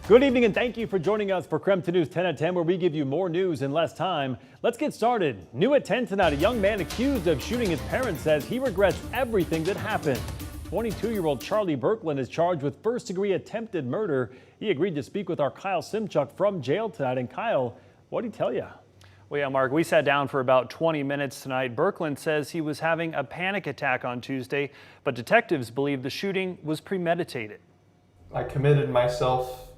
Good evening and thank you for joining us for KREM News 10 at 10, where we give you more news in less time. Let's get started. New at 10 tonight, a young man accused of shooting his parents says he regrets everything that happened. 22-year-old Charlie Birkeland is charged with first-degree attempted murder. He agreed to speak with our Kyle Simchuk from jail tonight. And Kyle, what did he tell you? Well, yeah, Mark, we sat down for about 20 minutes tonight. Birkeland says he was having a panic attack on Tuesday, but detectives believe the shooting was premeditated. I committed myself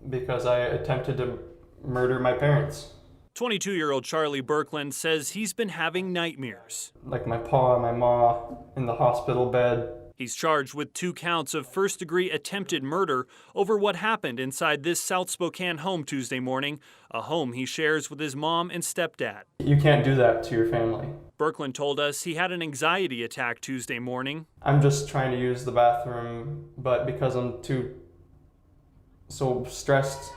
because I attempted to murder my parents. 22-year-old Charlie Birkeland says he's been having nightmares. Like my pa and my ma in the hospital bed. He's charged with 2 counts of first-degree attempted murder over what happened inside this South Spokane home Tuesday morning, a home he shares with his mom and stepdad. You can't do that to your family. Birkeland told us he had an anxiety attack Tuesday morning. I'm just trying to use the bathroom, but because I'm so stressed,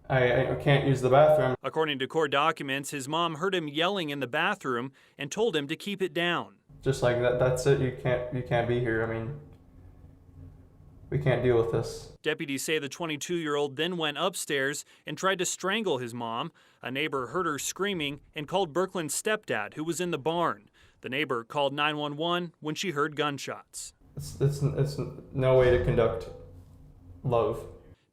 I can't use the bathroom. According to court documents, his mom heard him yelling in the bathroom and told him to keep it down. Just like that, that's it. You can't be here. I mean, we can't deal with this. Deputies say the 22-year-old then went upstairs and tried to strangle his mom. A neighbor heard her screaming and called Birkeland's stepdad, who was in the barn. The neighbor called 911 when she heard gunshots. It's no way to conduct love.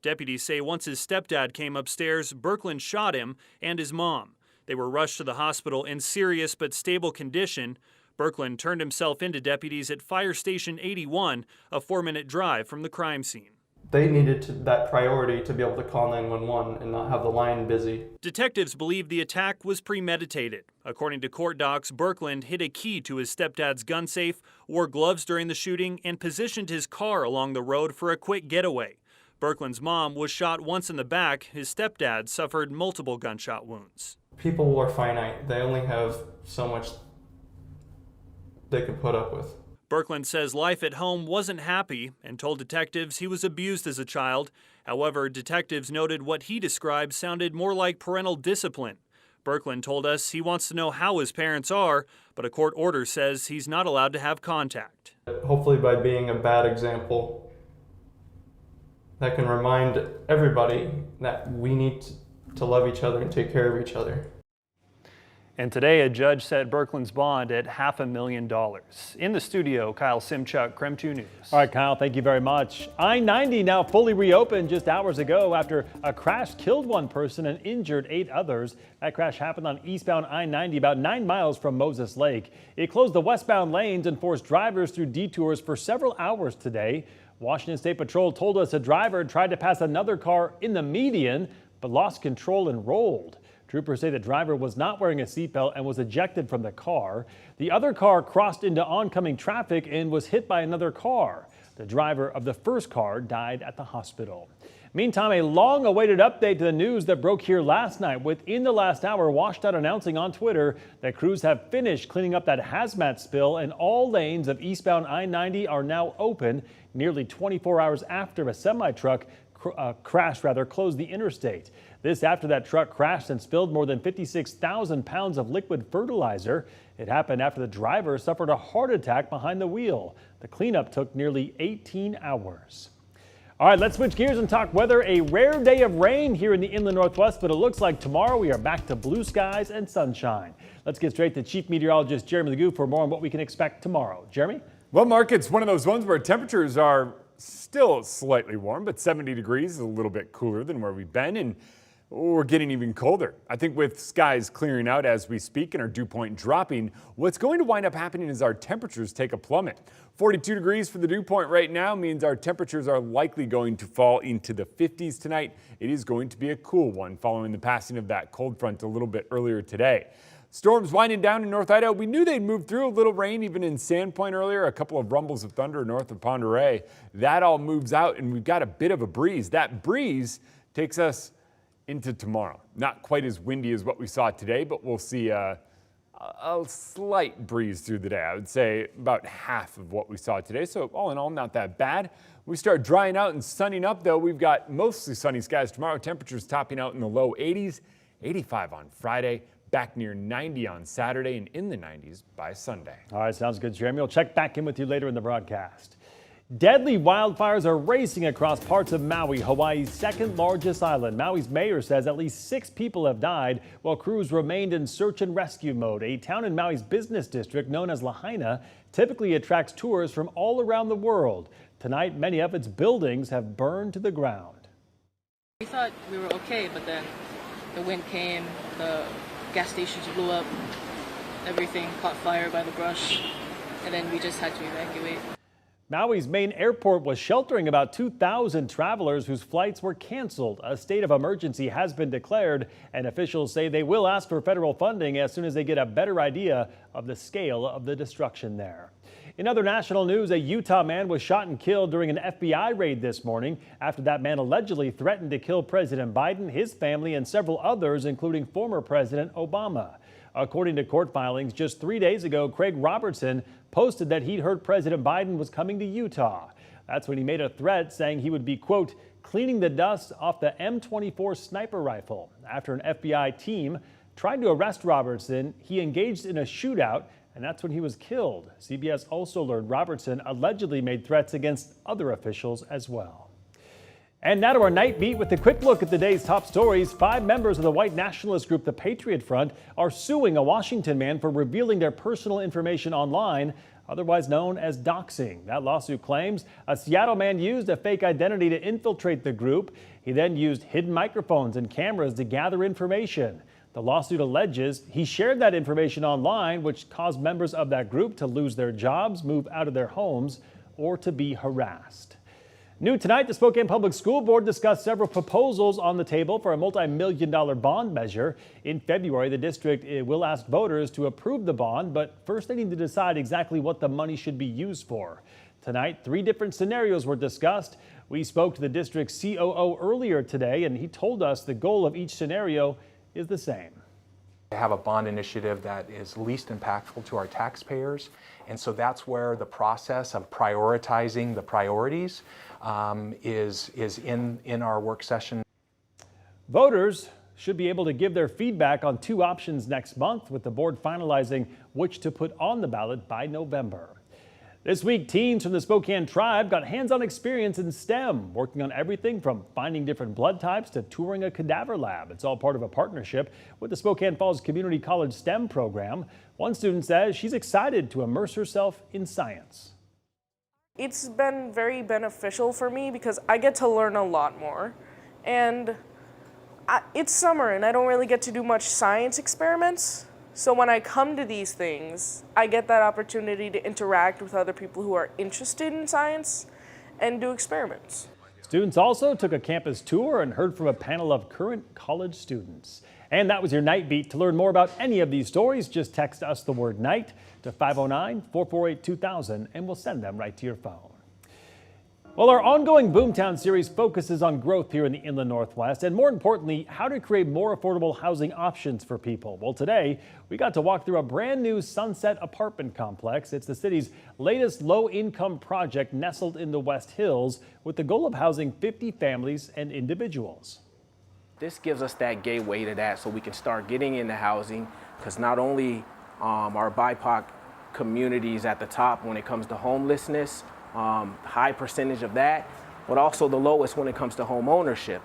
Deputies say once his stepdad came upstairs, Birkeland shot him and his mom. They were rushed to the hospital in serious but stable condition. Birkeland turned himself into deputies at Fire Station 81, a 4-minute drive from the crime scene. They needed that priority to be able to call 911 and not have the line busy. Detectives believe the attack was premeditated. According to court docs, Birkeland hid a key to his stepdad's gun safe, wore gloves during the shooting, and positioned his car along the road for a quick getaway. Birkeland's mom was shot once in the back. His stepdad suffered multiple gunshot wounds. People are finite. They only have so much they can put up with. Birkeland says life at home wasn't happy and told detectives he was abused as a child. However, detectives noted what he described sounded more like parental discipline. Birkeland told us he wants to know how his parents are, but a court order says he's not allowed to have contact. Hopefully by being a bad example, that can remind everybody that we need to love each other and take care of each other. And today, a judge set Birkeland's bond at $500,000. In the studio, Kyle Simchuk, KREM 2 News. All right, Kyle, thank you very much. I-90 now fully reopened just hours ago after a crash killed 1 person and injured 8 others. That crash happened on eastbound I-90 about 9 miles from Moses Lake. It closed the westbound lanes and forced drivers through detours for several hours today. Washington State Patrol told us a driver tried to pass another car in the median, but lost control and rolled. Troopers say the driver was not wearing a seatbelt and was ejected from the car. The other car crossed into oncoming traffic and was hit by another car. The driver of the first car died at the hospital. Meantime, a long-awaited update to the news that broke here last night. Within the last hour, WashDOT announcing on Twitter that crews have finished cleaning up that hazmat spill and all lanes of eastbound I-90 are now open, nearly 24 hours after a semi-truck closed the interstate. This after that truck crashed and spilled more than 56,000 pounds of liquid fertilizer. It happened after the driver suffered a heart attack behind the wheel. The cleanup took nearly 18 hours. All right, let's switch gears and talk weather. A rare day of rain here in the inland Northwest, but it looks like tomorrow we are back to blue skies and sunshine. Let's get straight to Chief Meteorologist Jeremy Legoo for more on what we can expect tomorrow. Jeremy? Well, Mark, it's one of those ones where temperatures are still slightly warm, but 70 degrees is a little bit cooler than where we've been, and we're getting even colder. I think with skies clearing out as we speak and our dew point dropping, what's going to wind up happening is our temperatures take a plummet. 42 degrees for the dew point right now means our temperatures are likely going to fall into the 50s tonight. It is going to be a cool one following the passing of that cold front a little bit earlier today. Storms winding down in North Idaho. We knew they'd move through. A little rain even in Sandpoint earlier, a couple of rumbles of thunder north of Pend Oreille. That all moves out and we've got a bit of a breeze. That breeze takes us into tomorrow. Not quite as windy as what we saw today, but we'll see a slight breeze through the day. I would say about half of what we saw today. So all in all, not that bad. We start drying out and sunning up though. We've got mostly sunny skies tomorrow. Temperatures topping out in the low 80s, 85 on Friday. Back near 90 on Saturday and in the 90s by Sunday. All right, sounds good, Jeremy. We'll check back in with you later in the broadcast. Deadly wildfires are racing across parts of Maui, Hawaii's second largest island. Maui's mayor says at least 6 people have died while crews remained in search and rescue mode. A town in Maui's business district known as Lahaina typically attracts tourists from all around the world. Tonight, many of its buildings have burned to the ground. We thought we were okay, but then the wind came, the gas stations blew up, everything caught fire by the brush, and then we just had to evacuate. Maui's main airport was sheltering about 2,000 travelers whose flights were canceled. A state of emergency has been declared, and officials say they will ask for federal funding as soon as they get a better idea of the scale of the destruction there. In other national news, a Utah man was shot and killed during an FBI raid this morning after that man allegedly threatened to kill President Biden, his family, and several others, including former President Obama. According to court filings, just 3 days ago, Craig Robertson posted that he'd heard President Biden was coming to Utah. That's when he made a threat saying he would be, quote, cleaning the dust off the M24 sniper rifle. After an FBI team tried to arrest Robertson, he engaged in a shootout, and that's when he was killed. CBS also learned Robertson allegedly made threats against other officials as well. And now to our night beat with a quick look at the day's top stories. 5 members of the white nationalist group, the Patriot Front, are suing a Washington man for revealing their personal information online, otherwise known as doxing. That lawsuit claims a Seattle man used a fake identity to infiltrate the group. He then used hidden microphones and cameras to gather information. The lawsuit alleges he shared that information online, which caused members of that group to lose their jobs, move out of their homes, or to be harassed. New tonight, the Spokane Public School Board discussed several proposals on the table for a multi-million-dollar bond measure. In February, the district will ask voters to approve the bond, but first they need to decide exactly what the money should be used for. Tonight, 3 different scenarios were discussed. We spoke to the district's COO earlier today, and he told us the goal of each scenario is the same. Have a bond initiative that is least impactful to our taxpayers, and so that's where the process of prioritizing the priorities is in our work session. Voters should be able to give their feedback on 2 options next month, with the board finalizing which to put on the ballot by November. This week, teens from the Spokane tribe got hands-on experience in STEM, working on everything from finding different blood types to touring a cadaver lab. It's all part of a partnership with the Spokane Falls Community College STEM program. One student says she's excited to immerse herself in science. It's been very beneficial for me because I get to learn a lot more. And it's summer and I don't really get to do much science experiments. So when I come to these things, I get that opportunity to interact with other people who are interested in science and do experiments. Students also took a campus tour and heard from a panel of current college students. And that was your Night Beat. To learn more about any of these stories, just text us the word night to 509-448-2000 and we'll send them right to your phone. Well, our ongoing Boomtown series focuses on growth here in the Inland Northwest and, more importantly, how to create more affordable housing options for people. Well, today we got to walk through a brand new Sunset apartment complex. It's the city's latest low-income project nestled in the West Hills with the goal of housing 50 families and individuals. This gives us that gateway to that so we can start getting into housing, because not only our BIPOC communities at the top when it comes to homelessness, high percentage of that, but also the lowest when it comes to home ownership.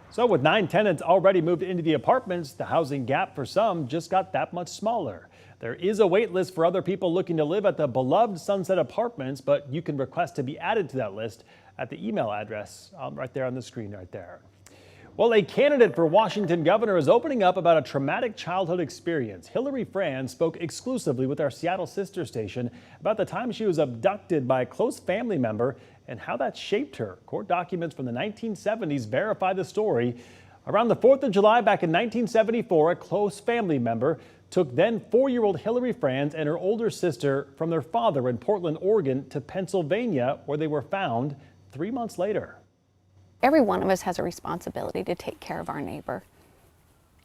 So with 9 tenants already moved into the apartments, the housing gap for some just got that much smaller. There is a wait list for other people looking to live at the beloved Sunset Apartments, but you can request to be added to that list at the email address right there on the screen right there. Well, a candidate for Washington governor is opening up about a traumatic childhood experience. Hillary Franz spoke exclusively with our Seattle sister station about the time she was abducted by a close family member and how that shaped her. Court documents from the 1970s verify the story. Around the 4th of July back in 1974, a close family member took then 4-year-old Hillary Franz and her older sister from their father in Portland, Oregon to Pennsylvania, where they were found 3 months later. Every one of us has a responsibility to take care of our neighbor.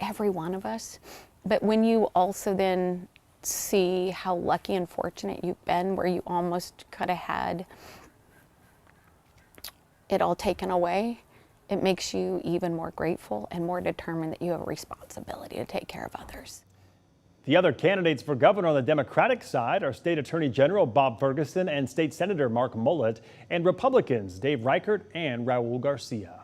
Every one of us. But when you also then see how lucky and fortunate you've been, where you almost could have had it all taken away, it makes you even more grateful and more determined that you have a responsibility to take care of others. The other candidates for governor on the Democratic side are State Attorney General Bob Ferguson and State Senator Mark Mullet, and Republicans Dave Reichert and Raul Garcia.